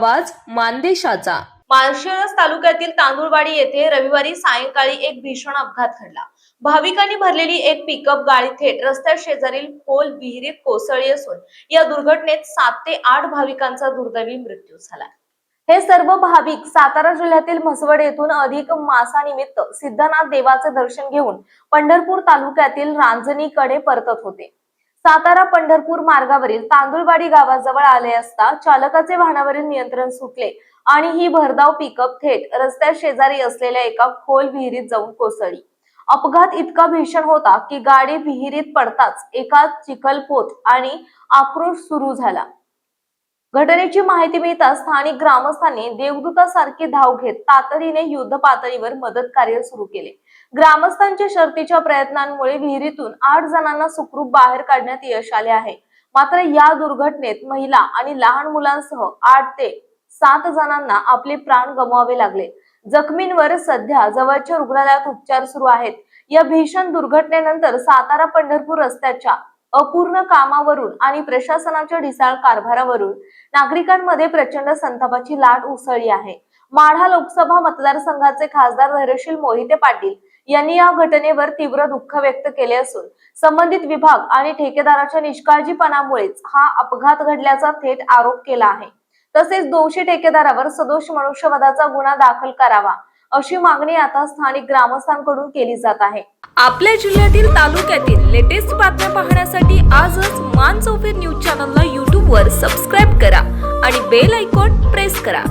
आवाज मानदेशाचा। माळशिरस तालुक्यातील तांदुळवाडी येथे रविवारी सायंकाळी एक भीषण अपघात घडला। भाविकांनी भरलेली एक पिकअप गाडी थेट रस्त्या शेजारील खोल विहिरीत कोसळली असून या दुर्घटनेत 7 ते 8 भाविकांचा दुर्दैवी मृत्यू झाला। हे सर्व भाविक सातारा जिल्ह्यातील म्हसवड येथून अधिक मासानिमित्त सिद्धनाथ देवाचे दर्शन घेऊन पंढरपूर तालुक्यातील रांजणीकडे परतत होते। सातारा पंढरपूर मार्गावरील तांदुळवाडी गावाजवळ आले असता चालकाचे वाहनावरील नियंत्रण सुटले आणि ही भरधाव पिकअप थेट रस्त्या शेजारी असलेल्या एका खोल विहिरीत जाऊन कोसळली। अपघात इतका भीषण होता की गाडी विहिरीत पडताच एका चिखलपोत आणि आक्रोश सुरू झाला। घटनेची माहिती मिळताच स्थानिक ग्रामस्थांनी देवदूतासारखी धाव घेत तातडीने युद्ध पातळीवर मदत कार्य सुरू केले। ग्रामस्थांच्या शर्थीच्या प्रयत्नांमुळे विहिरीतून 8 जणांना सुखरूप बाहेर काढण्यात यश आले आहे। मात्र या दुर्घटनेत महिला आणि लहान मुलांसह 8 ते 7 जणांना आपले प्राण गमवावे लागले। जखमींवर सध्या जवळच्या रुग्णालयात उपचार सुरू आहेत। या भीषण दुर्घटनेनंतर सातारा पंढरपूर रस्त्याच्या अपूर्ण कामावरून आणि प्रशासनाच्या ढिसाळ कारभारावरून नागरिकांमध्ये प्रचंड संतापाची लाट उसळली आहे। माढा लोकसभा मतदारसंघाचे खासदार धैर्यशील मोहिते पाटील यांनी या घटनेवर तीव्र दुःख व्यक्त केले असून संबंधित विभाग आणि ठेकेदाराच्या निष्काळजीपणामुळेच हा अपघात घडल्याचा थेट आरोप केला आहे। तसेच दोषी ठेकेदारावर सदोष मनुष्यवधाचा गुन्हा दाखल करावा अशी मागणी आता स्थानिक ग्रामस्थांकडून केली जात आहे। आपल्या जिल्ह्यातील तालुक्यातील लेटेस्ट बातम्या पाहण्यासाठी आजच मान चौफेर न्यूज चॅनलला YouTube वर सबस्क्राइब करा आणि बेल आयकॉन प्रेस करा।